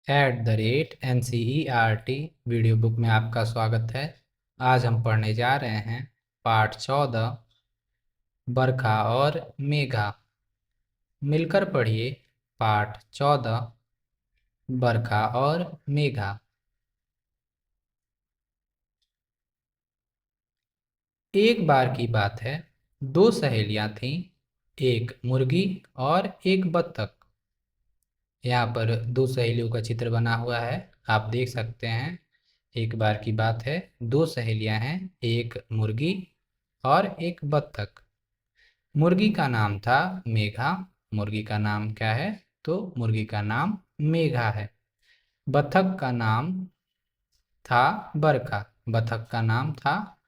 NCERT video book में आपका स्वागत है। आज हम पढ़ने जा रहे हैं पाठ 14 बरखा और मेघा। मिलकर पढ़िए पाठ 14 बरखा और मेघा। एक बार की बात है, दो सहेलियां थीं, एक मुर्गी और एक बत्तख। यहाँ पर दो सहेलियों का चित्र बना हुआ है, आप देख सकते हैं। एक बार की बात है, दो सहेलियां हैं, एक मुर्गी और एक बत्तख। मुर्गी का नाम था मेघा। मुर्गी का नाम क्या है? तो मुर्गी का नाम मेघा है। बत्तख का नाम था बरखा। बत्तख का नाम था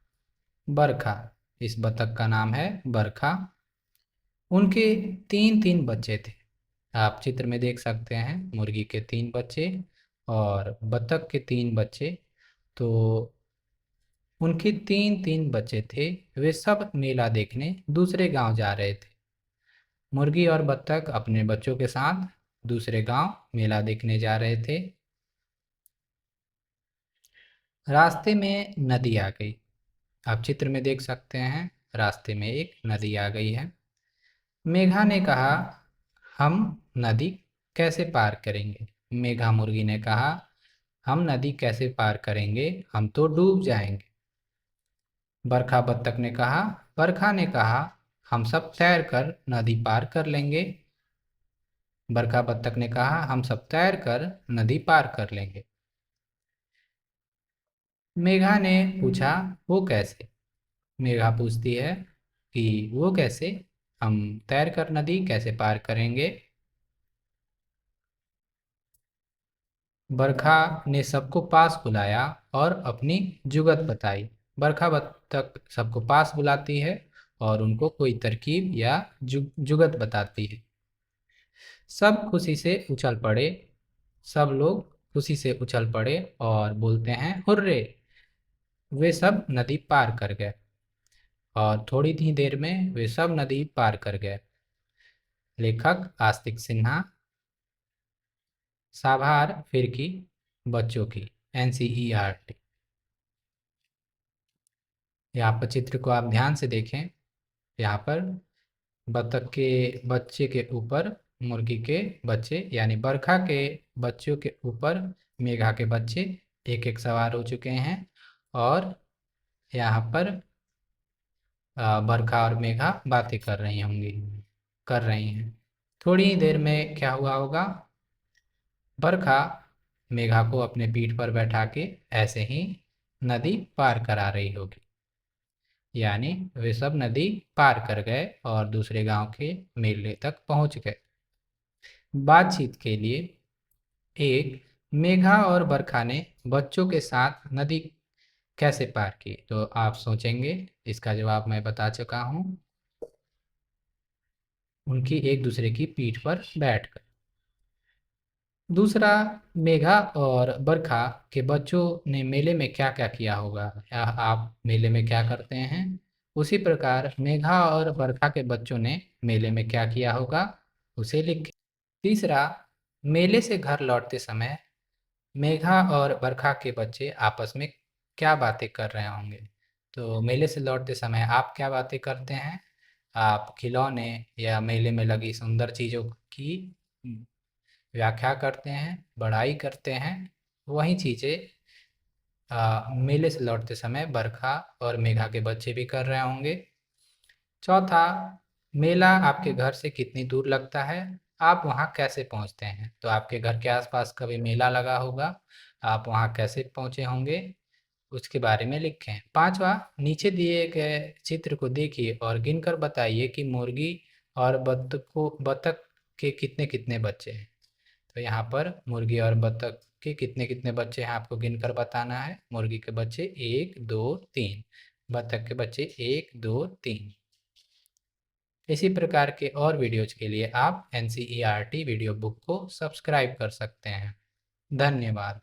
बरखा। इस बत्तख का नाम है बरखा। उनके तीन तीन बच्चे थे। आप चित्र में देख सकते हैं, मुर्गी के तीन बच्चे और बत्तख के तीन बच्चे। तो उनके तीन तीन बच्चे थे। वे सब मेला देखने दूसरे गांव जा रहे थे। मुर्गी और बत्तख अपने बच्चों के साथ दूसरे गांव मेला देखने जा रहे थे। रास्ते में नदी आ गई। आप चित्र में देख सकते हैं, रास्ते में एक नदी आ गई है। मेघा ने कहा, हम नदी कैसे पार करेंगे? मेघा मुर्गी ने कहा, हम नदी कैसे पार करेंगे? हम तो डूब जाएंगे। बरखा बत्तख ने कहा, बरखा ने कहा, हम सब तैर कर नदी पार कर लेंगे। बरखा बत्तख ने कहा, हम सब तैर कर नदी पार कर लेंगे। मेघा ने पूछा, वो कैसे? मेघा पूछती है कि वो कैसे? हम तैर कर नदी कैसे पार करेंगे? बरखा ने सबको पास बुलाया और अपनी जुगत बताई। बरखा बत्तख सबको पास बुलाती है और उनको कोई तरकीब या जुगत बताती है। सब खुशी से उछल पड़े। सब लोग खुशी से उछल पड़े और बोलते हैं, हुर्रे! वे सब नदी पार कर गए और थोड़ी ही देर में वे सब नदी पार कर गए। लेखक आस्तिक सिन्हा। साभार फिरकी बच्चों की NCERT। यहाँ पर चित्र को आप ध्यान से देखें। यहाँ पर बत्तख के बच्चे के ऊपर मुर्गी के बच्चे यानी बरखा के बच्चों के ऊपर मेघा के बच्चे एक एक सवार हो चुके हैं और यहाँ पर बरखा और मेघा बातें कर रही होंगी, कर रही हैं। थोड़ी ही देर में क्या हुआ होगा? बरखा मेघा को अपने पीठ पर बैठा के ऐसे ही नदी पार करा रही होगी। यानी वे सब नदी पार कर गए और दूसरे गांव के मेले तक पहुंच गए। बातचीत के लिए एक, मेघा और बरखा ने बच्चों के साथ नदी कैसे पार की? तो आप सोचेंगे, इसका जवाब मैं बता चुका हूं। उनकी एक दूसरे की पीठ पर बैठकर। दूसरा, मेघा और बरखा के बच्चों ने मेले में क्या क्या किया होगा, या आप मेले में क्या करते हैं? उसी प्रकार मेघा और बरखा के बच्चों ने मेले में क्या किया होगा, उसे लिखें। तीसरा, मेले से घर लौटते समय मेघा और बरखा के बच्चे आपस में क्या बातें कर रहे होंगे? तो मेले से लौटते समय आप क्या बातें करते हैं? आप खिलौने या मेले में लगी सुंदर चीज़ों की व्याख्या करते हैं, बड़ाई करते हैं। वही चीज़ें मेले से लौटते समय बरखा और मेघा के बच्चे भी कर रहे होंगे। चौथा, मेला आपके घर से कितनी दूर लगता है? आप वहाँ कैसे पहुँचते हैं? तो आपके घर के आसपास कभी मेला लगा होगा, आप वहाँ कैसे पहुँचे होंगे, उसके बारे में लिखें। पांचवा, नीचे दिए गए चित्र को देखिए और गिनकर बताइए कि मुर्गी और बत्तख के कितने कितने बच्चे हैं। तो यहाँ पर मुर्गी और बत्तख के कितने कितने बच्चे हैं आपको गिनकर बताना है। मुर्गी के बच्चे 1 2 3, बत्तख के बच्चे 1 2 3। इसी प्रकार के और वीडियोज के लिए आप NCERT वीडियो बुक को सब्सक्राइब कर सकते हैं। धन्यवाद।